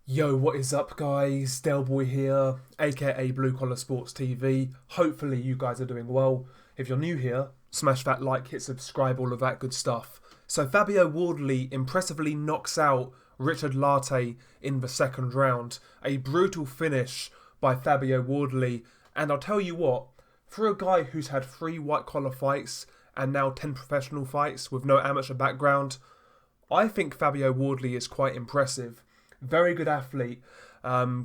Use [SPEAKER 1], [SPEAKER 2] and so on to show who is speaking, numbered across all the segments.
[SPEAKER 1] Yo, what is up, guys? Delboy here, aka Blue Collar Sports TV. Hopefully, you guys are doing well. If you're new here, smash that like, hit subscribe, all of that good stuff. So, Fabio Wardley impressively knocks out Richard Lartey in the second round. A brutal finish by Fabio Wardley. And I'll tell you what, for a guy who's had 3 white collar fights and now 10 professional fights with no amateur background, I think Fabio Wardley is quite impressive. Very good athlete,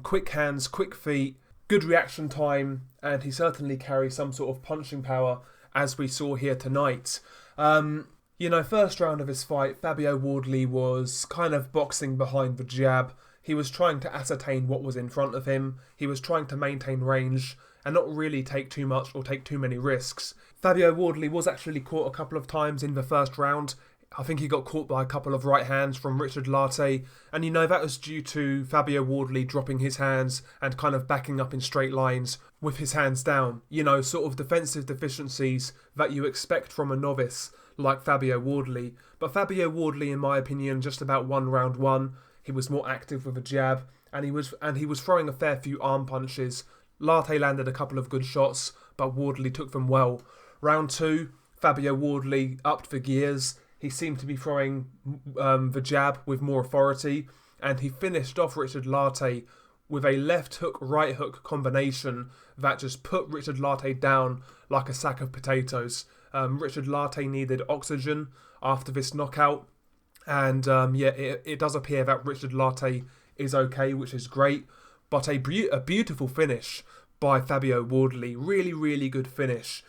[SPEAKER 1] quick hands, quick feet, good reaction time, and he certainly carries some sort of punching power, as we saw here tonight. First round of his fight, Fabio Wardley was kind of boxing behind the jab. He was trying to ascertain what was in front of him. He was trying to maintain range and not really take too much or take too many risks. Fabio Wardley was actually caught a couple of times in the first round. I think he got caught by a couple of right hands from Richard Lartey, and that was due to Fabio Wardley dropping his hands and kind of backing up in straight lines with his hands down. Sort of defensive deficiencies that you expect from a novice like Fabio Wardley. But Fabio Wardley, in my opinion, just about won round one. He was more active with a jab, and he was throwing a fair few arm punches. Lartey landed a couple of good shots, but Wardley took them well. Round two, Fabio Wardley upped the gears. He seemed to be throwing the jab with more authority, and he finished off Richard Lartey with a left hook, right hook combination that just put Richard Lartey down like a sack of potatoes. Richard Lartey needed oxygen after this knockout, and it does appear that Richard Lartey is okay, which is great, but a beautiful finish by Fabio Wardley. Really, really good finish.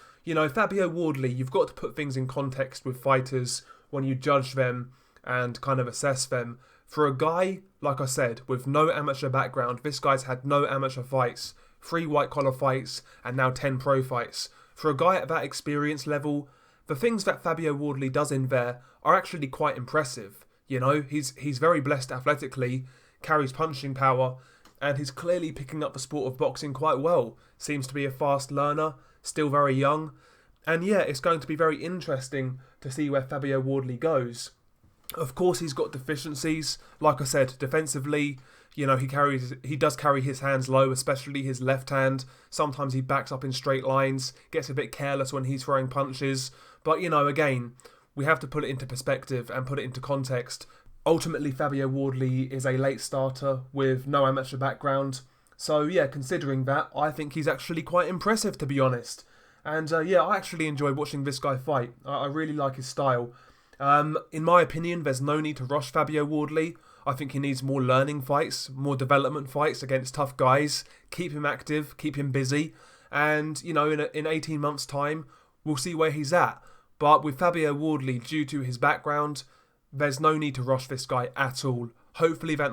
[SPEAKER 1] Fabio Wardley, you've got to put things in context with fighters when you judge them and kind of assess them. For a guy, like I said, with no amateur background, this guy's had no amateur fights, 3 white collar fights, and now 10 pro fights. For a guy at that experience level, the things that Fabio Wardley does in there are actually quite impressive. He's very blessed athletically, carries punching power, and he's clearly picking up the sport of boxing quite well. Seems to be a fast learner, still very young. And it's going to be very interesting to see where Fabio Wardley goes. Of course, he's got deficiencies. Like I said, defensively, he does carry his hands low, especially his left hand. Sometimes he backs up in straight lines, gets a bit careless when he's throwing punches. But, again, we have to put it into perspective and put it into context. Ultimately, Fabio Wardley is a late starter with no amateur background. So, considering that, I think he's actually quite impressive, to be honest. And I actually enjoy watching this guy fight. I really like his style. In my opinion, there's no need to rush Fabio Wardley. I think he needs more learning fights, more development fights against tough guys. Keep him active, keep him busy. And, in 18 months' time, we'll see where he's at. But with Fabio Wardley, due to his background, there's no need to rush this guy at all. Hopefully they're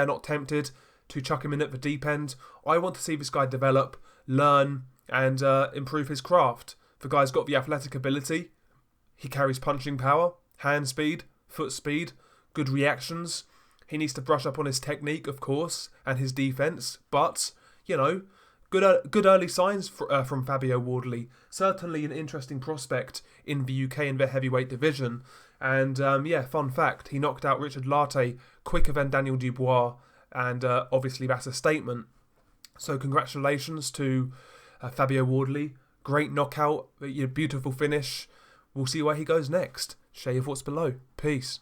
[SPEAKER 1] not tempted to chuck him in at the deep end. I want to see this guy develop, learn, and improve his craft. The guy's got the athletic ability. He carries punching power, hand speed, foot speed, good reactions. He needs to brush up on his technique, of course, and his defense. But, good early signs from Fabio Wardley. Certainly an interesting prospect in the UK in the heavyweight division. And, fun fact, he knocked out Richard Lartey quicker than Daniel Dubois. And obviously that's a statement. So congratulations to Fabio Wardley. Great knockout, beautiful finish. We'll see where he goes next. Share your thoughts below. Peace.